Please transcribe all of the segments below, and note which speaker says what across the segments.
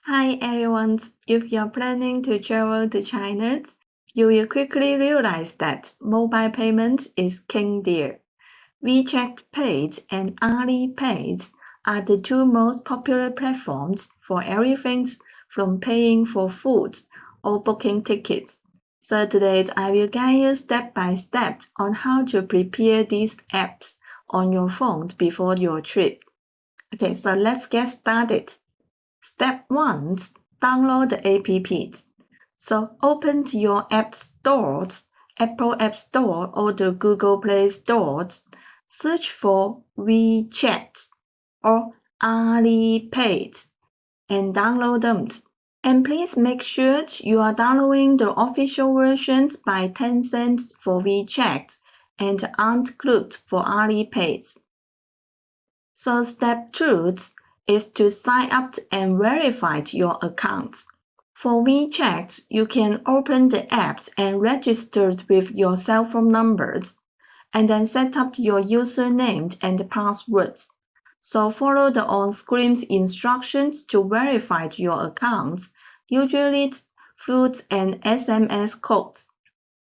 Speaker 1: Hi everyone! If you're planning to travel to China, you will quickly realize that mobile payments is king there. WeChat Pay and Alipay are the two most popular platforms for everything from paying for food or booking tickets. So today I will guide you step by step on how to prepare these apps on your phone before your trip. Okay, so let's get started. Step 1. Download the apps. So open your app stores, Apple App Store or the Google Play Store. Search for WeChat or Alipay and download them. And please make sure you are downloading the official versions by Tencent for WeChat and Ant Group for Alipay. So step 2 is to sign up and verify your accounts. For WeChat, you can open the app and register with your cell phone numbers, and then set up your username and passwords. So follow the on-screen instructions to verify your accounts, usually through an SMS code.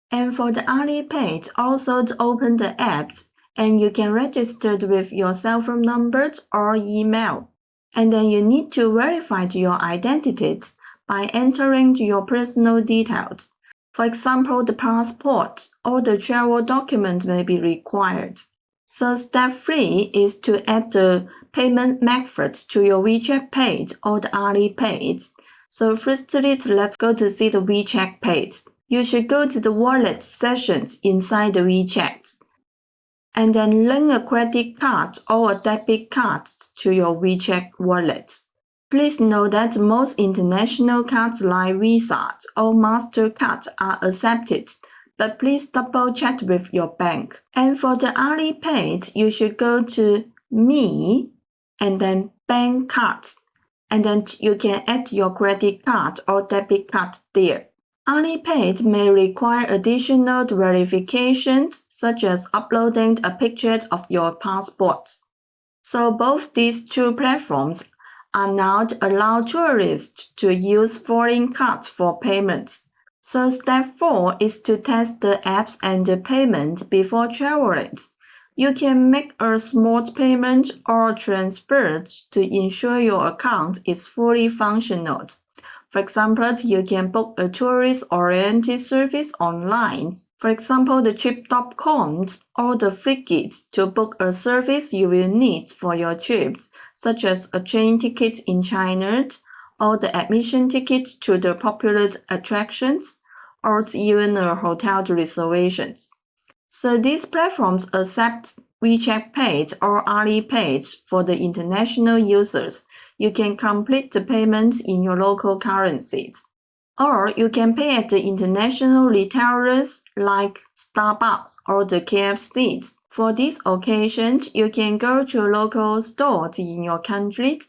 Speaker 1: And for the Alipay, also open the app and you can register with your cell phone numbers or email. And then you need to verify your identities by entering your personal details. For example, the passport or the travel document may be required. So step 3 is to add the payment methods to your WeChat page or the Alipay. So firstly, let's go to see the WeChat page. You should go to the wallet sections inside the WeChat, and then link a credit card or a debit card to your WeChat wallet. Please note that most international cards like Visa or MasterCard are accepted, but please double check with your bank. And for the Alipay, you should go to Me and then Bank Cards, and then you can add your credit card or debit card there. Alipay may require additional verifications, such as uploading a picture of your passport. So both these two platforms are not allow tourists to use foreign cards for payments. So step 4 is to test the apps and the payment before traveling. You can make a small payment or transfer to ensure your account is fully functional. For example, you can book a tourist-oriented service online. For example, the trip.com or the Flickit to book a service you will need for your trips, such as a train ticket in China, or the admission ticket to the popular attractions, or even a hotel reservations. So these platforms accept WeChat Pay or Alipay for the international users. You can complete the payments in your local currencies. Or you can pay at the international retailers like Starbucks or the KFC. For these occasions, you can go to local stores in your country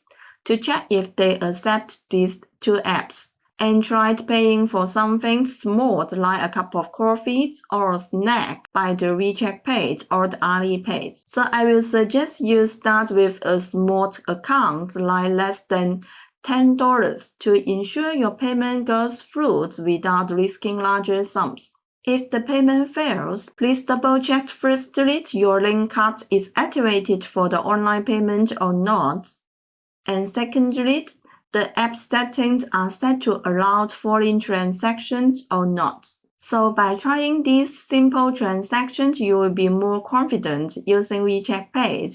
Speaker 1: to check if they accept these two apps, and tried paying for something small like a cup of coffee or a snack by the WeChat Pay or the Alipay. So I will suggest you start with a small account like less than $10 to ensure your payment goes through without risking larger sums. If the payment fails, please double check firstly your link card is activated for the online payment or not. And secondly, the app settings are set to allow foreign transactions or not. So by trying these simple transactions, you will be more confident using WeChat Pay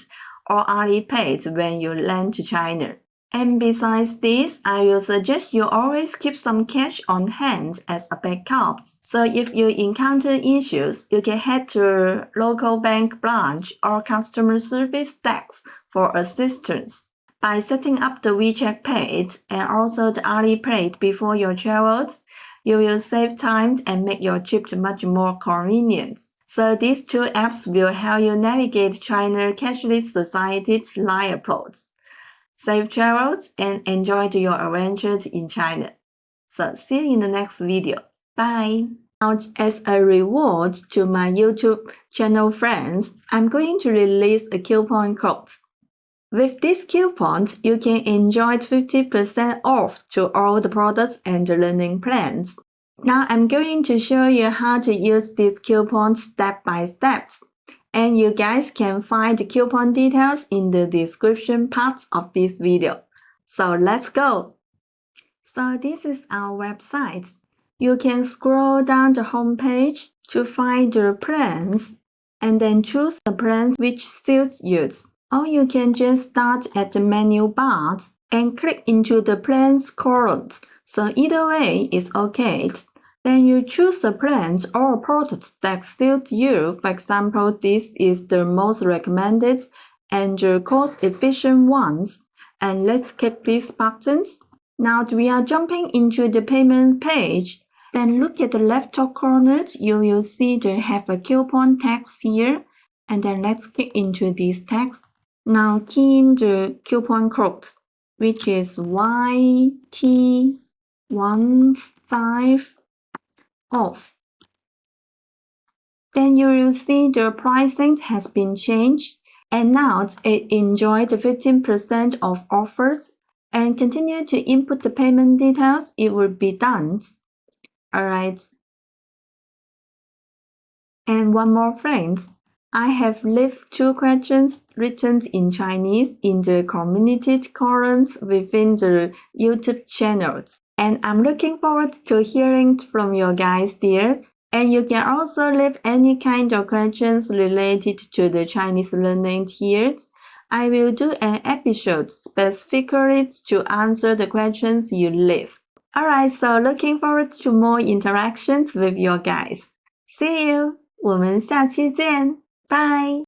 Speaker 1: or Alipay when you land to China. And besides this, I will suggest you always keep some cash on hand as a backup. So if you encounter issues, you can head to local bank branch or customer service desk for assistance. By setting up the WeChat Pay and also the Alipay before your travels, you will save time and make your trip much more convenient. So these two apps will help you navigate China's cashless society's airports. Safe travels and enjoy your adventures in China. So see you in the next video. Bye! Now, as a reward to my YouTube channel friends, I'm going to release a coupon code. With these coupons, you can enjoy 50% off to all the products and learning plans. Now I'm going to show you how to use these coupons step by step. And you guys can find the coupon details in the description part of this video. So let's go! So this is our website. You can scroll down the home page to find the plans and then choose the plans which suits you. Or you can just start at the menu bar and click into the plans columns. So either way is okay. Then you choose the plans or products that suit you. For example, this is the most recommended and the cost-efficient ones. And let's click these buttons. Now we are jumping into the payment page. Then look at the left top corner. You will see they have a coupon text here. And then let's click into this text. Now key in the coupon code, which is YT15 off. Then you will see the pricing has been changed, and now it enjoys the 15% off offers, and continue to input the payment details, it will be done. Alright. And one more friends. I have left 2 questions written in Chinese in the community columns within the YouTube channels. And I'm looking forward to hearing from you guys there. And you can also leave any kind of questions related to the Chinese learning here. I will do an episode specifically to answer the questions you leave. Alright, so looking forward to more interactions with you guys. See you! 我们下期见！Bye!